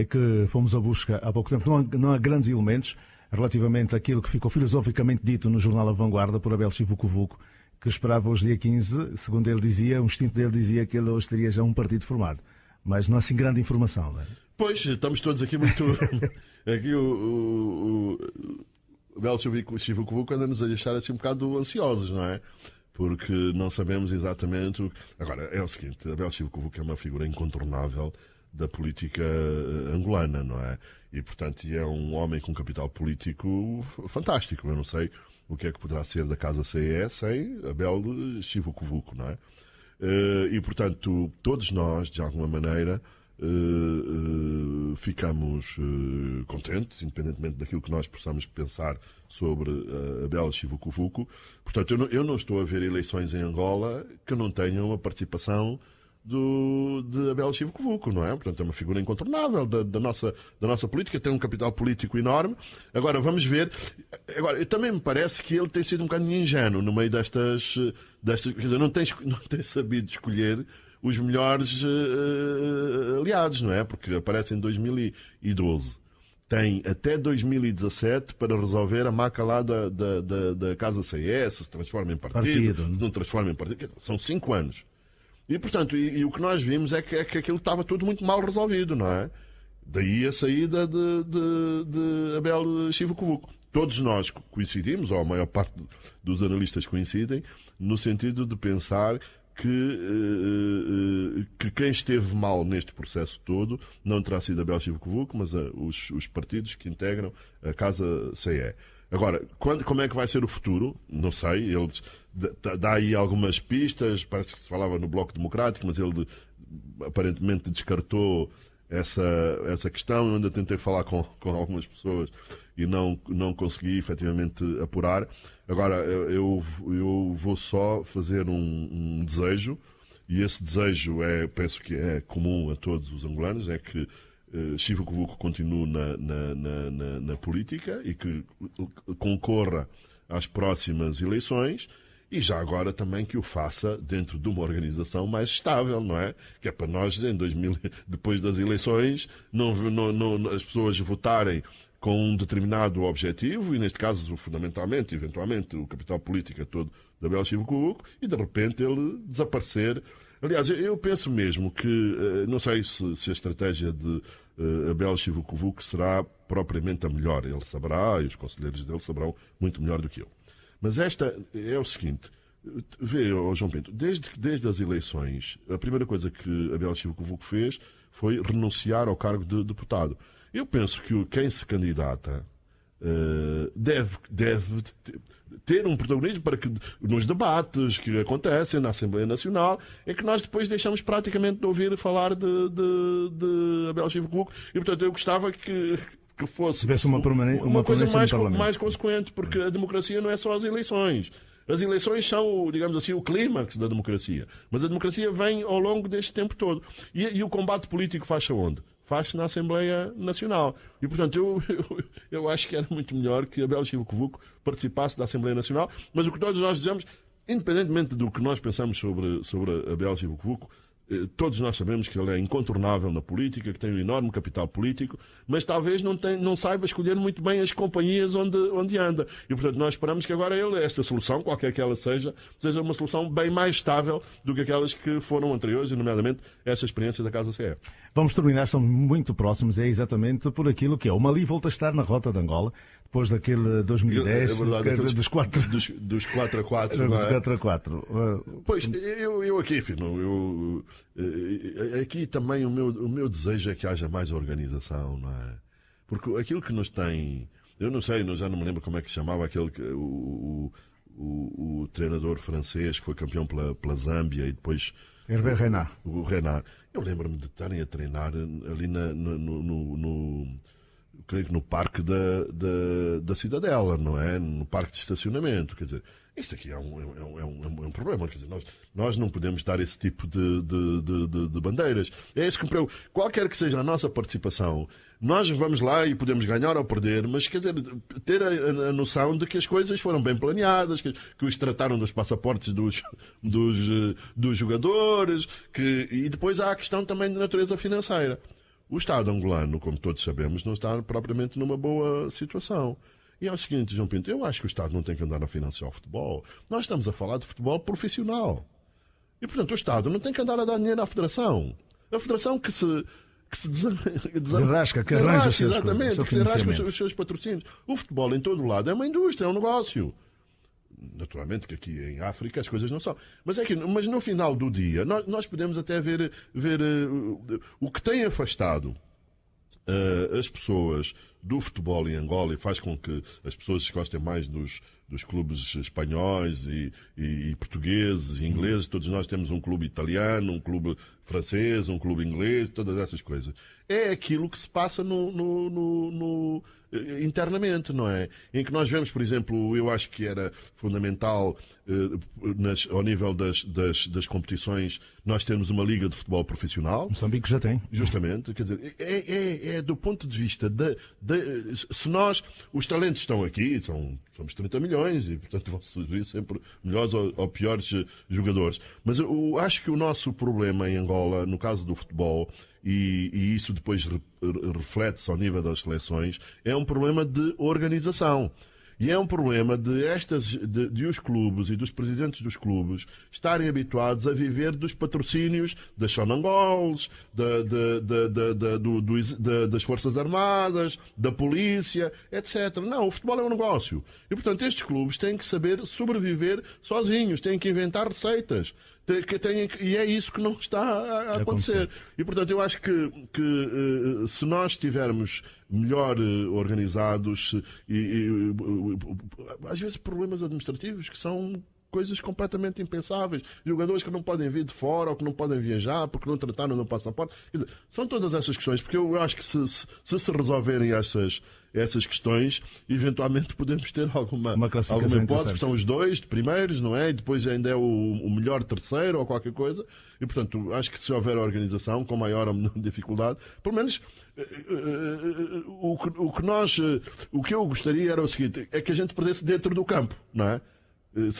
que fomos à busca há pouco tempo, não há grandes elementos relativamente àquilo que ficou filosoficamente dito no jornal A Vanguarda por Abel Chivucovuco, que esperava hoje dia 15, segundo ele dizia, um instinto dele dizia que ele hoje teria já um partido formado. Mas não há assim grande informação, não é? Pois, estamos todos aqui muito... aqui o Abel Chivucovuco anda-nos a deixar assim um bocado ansiosos, não é? Porque não sabemos exatamente... Agora, é o seguinte, Abel Chivucovuco é uma figura incontornável da política angolana, não é? E, portanto, é um homem com capital político fantástico. Eu não sei o que é que poderá ser da Casa CE sem Abel Chivucovuco, não é? E, portanto, todos nós, de alguma maneira, ficamos contentes, independentemente daquilo que nós possamos pensar sobre Abel Chivucovuco. Portanto, eu não estou a ver eleições em Angola que não tenham a participação de Abel Chivucovuco, não é? Portanto, é uma figura incontornável da nossa política, tem um capital político enorme. Agora, vamos ver. Agora, também me parece que ele tem sido um bocadinho ingênuo no meio destas quer dizer, não tem sabido escolher os melhores aliados, não é? Porque aparece em 2012. Tem até 2017 para resolver a maca lá da Casa CS, se transforma em partido, se não transforma em partido. São 5 anos. E, portanto, o que nós vimos é que aquilo estava tudo muito mal resolvido, não é? Daí a saída de Abel Chivucovuco. Todos nós coincidimos, ou a maior parte dos analistas coincidem, no sentido de pensar que quem esteve mal neste processo todo não terá sido Abel Chivucovuco, mas os partidos que integram a Casa CE. Agora, como é que vai ser o futuro? Não sei. Eles dá aí algumas pistas. Parece que se falava no Bloco Democrático, mas ele aparentemente descartou essa questão. Eu ainda tentei falar com algumas pessoas e não consegui efetivamente apurar. Agora, eu vou só fazer um desejo, e esse desejo penso que é comum a todos os angolanos, é que Chivucovuco continue na política e que concorra às próximas eleições, e já agora também que o faça dentro de uma organização mais estável, não é? Que é para nós, depois das eleições, as pessoas votarem com um determinado objetivo, e neste caso, fundamentalmente, eventualmente, o capital político é todo de Abel Chivucovuco, e de repente ele desaparecer. Aliás, eu penso mesmo que, não sei se a estratégia de Abel Chivucovuco será propriamente a melhor. Ele saberá, e os conselheiros dele saberão muito melhor do que eu. Mas esta é o seguinte: Vê, João Pinto, desde as eleições, a primeira coisa que Abel Chico-Vuco fez foi renunciar ao cargo de deputado. Eu penso que quem se candidata deve ter um protagonismo para que nos debates que acontecem na Assembleia Nacional, é que nós depois deixamos praticamente de ouvir falar de Abel Chico-Vuco, e portanto eu gostava que fosse uma coisa mais consequente, porque a democracia não é só as eleições. As eleições são, digamos assim, o clímax da democracia. Mas a democracia vem ao longo deste tempo todo. E o combate político faz-se onde? Faz-se na Assembleia Nacional. E, portanto, eu acho que era muito melhor que Abel Chico-Vuco participasse da Assembleia Nacional. Mas o que todos nós dizemos, independentemente do que nós pensamos sobre Abel Chico-Vuco, todos nós sabemos que ele é incontornável na política, que tem um enorme capital político, mas talvez não saiba escolher muito bem as companhias onde anda. E, portanto, nós esperamos que agora esta solução, qualquer que ela seja uma solução bem mais estável do que aquelas que foram anteriores, e nomeadamente essa experiência da Casa CE. Vamos terminar, estamos muito próximos, é exatamente por aquilo que é. O Mali volta a estar na rota de Angola, depois daquele 2010, dos 4 a 4. Dos 4 a 4. Pois, eu aqui, enfim, aqui também o meu desejo é que haja mais organização, não é? Porque aquilo que nos tem, eu não sei, já não me lembro como é que se chamava aquele o treinador francês que foi campeão pela Zâmbia e depois Hervé Renard. O Renard. Eu lembro-me de estarem a treinar ali creio que no parque da Cidadela, não é? No parque de estacionamento. Quer dizer, isto aqui é um problema. Quer dizer, nós não podemos dar esse tipo de bandeiras. É isso que qualquer que seja a nossa participação, nós vamos lá e podemos ganhar ou perder, mas quer dizer, ter a noção de que as coisas foram bem planeadas, que os trataram dos passaportes dos jogadores, e depois há a questão também de natureza financeira. O Estado angolano, como todos sabemos, não está propriamente numa boa situação. E é o seguinte, João Pinto, eu acho que o Estado não tem que andar a financiar o futebol. Nós estamos a falar de futebol profissional. E, portanto, o Estado não tem que andar a dar dinheiro à Federação. A Federação que se desarrasca, que arranja os seus, exatamente, que se arrasca os seus patrocínios. O futebol em todo o lado é uma indústria, é um negócio. Naturalmente que aqui em África as coisas não são. Mas no final do dia, nós podemos até ver o que tem afastado as pessoas do futebol em Angola e faz com que as pessoas gostem mais dos clubes espanhóis e portugueses e ingleses. Todos nós temos um clube italiano, um clube francês, um clube inglês, todas essas coisas. É aquilo que se passa internamente, não é? Em que nós vemos, por exemplo, eu acho que era fundamental ao nível das competições nós termos uma liga de futebol profissional. Moçambique já tem. Justamente, quer dizer, é do ponto de vista se os talentos estão aqui, somos 30 milhões e, portanto, vão surgir sempre melhores ou piores jogadores. Mas eu acho que o nosso problema em Angola, no caso do futebol, e isso depois reflete-se ao nível das seleções, é um problema de organização. E é um problema de os clubes e dos presidentes dos clubes estarem habituados a viver dos patrocínios das Sonangols, das Forças Armadas, da polícia, etc. Não, o futebol é um negócio. E, portanto, estes clubes têm que saber sobreviver sozinhos, têm que inventar receitas. E é isso que não está a acontecer. E, portanto, eu acho que se nós estivermos melhor organizados às vezes problemas administrativos que são coisas completamente impensáveis. Jogadores que não podem vir de fora ou que não podem viajar porque não trataram no passaporte. Quer dizer, são todas essas questões, porque eu acho que se resolverem essas questões, eventualmente podemos ter alguma hipótese, que são os 2 primeiros, não é? E depois ainda é o melhor terceiro ou qualquer coisa. E, portanto, acho que se houver organização com maior ou menor dificuldade, pelo menos o que eu gostaria era o seguinte, é que a gente perdesse dentro do campo, não é?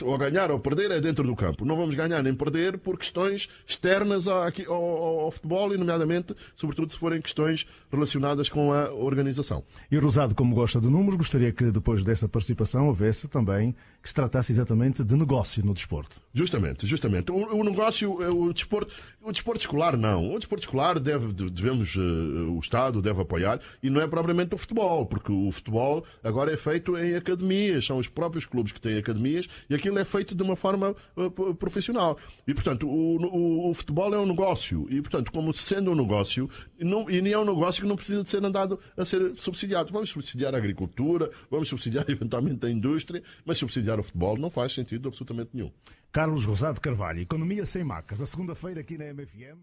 Ou ganhar ou perder é dentro do campo. Não vamos ganhar nem perder por questões externas ao futebol e, nomeadamente, sobretudo se forem questões relacionadas com a organização. E o Rosado, como gosta de números, gostaria que depois dessa participação houvesse também que se tratasse exatamente de negócio no desporto. Justamente. O negócio, o desporto escolar não. O desporto escolar o Estado deve apoiar, e não é propriamente o futebol, porque o futebol agora é feito em academias, são os próprios clubes que têm academias, e aquilo é feito de uma forma profissional. E, portanto, o futebol é um negócio, e, portanto, como sendo um negócio, e nem é um negócio que não precisa de ser andado a ser subsidiado. Vamos subsidiar a agricultura, vamos subsidiar eventualmente a indústria, mas subsidiar o futebol não faz sentido absolutamente nenhum. Carlos Rosado Carvalho, Economia Sem Macas, a segunda-feira aqui na MFM.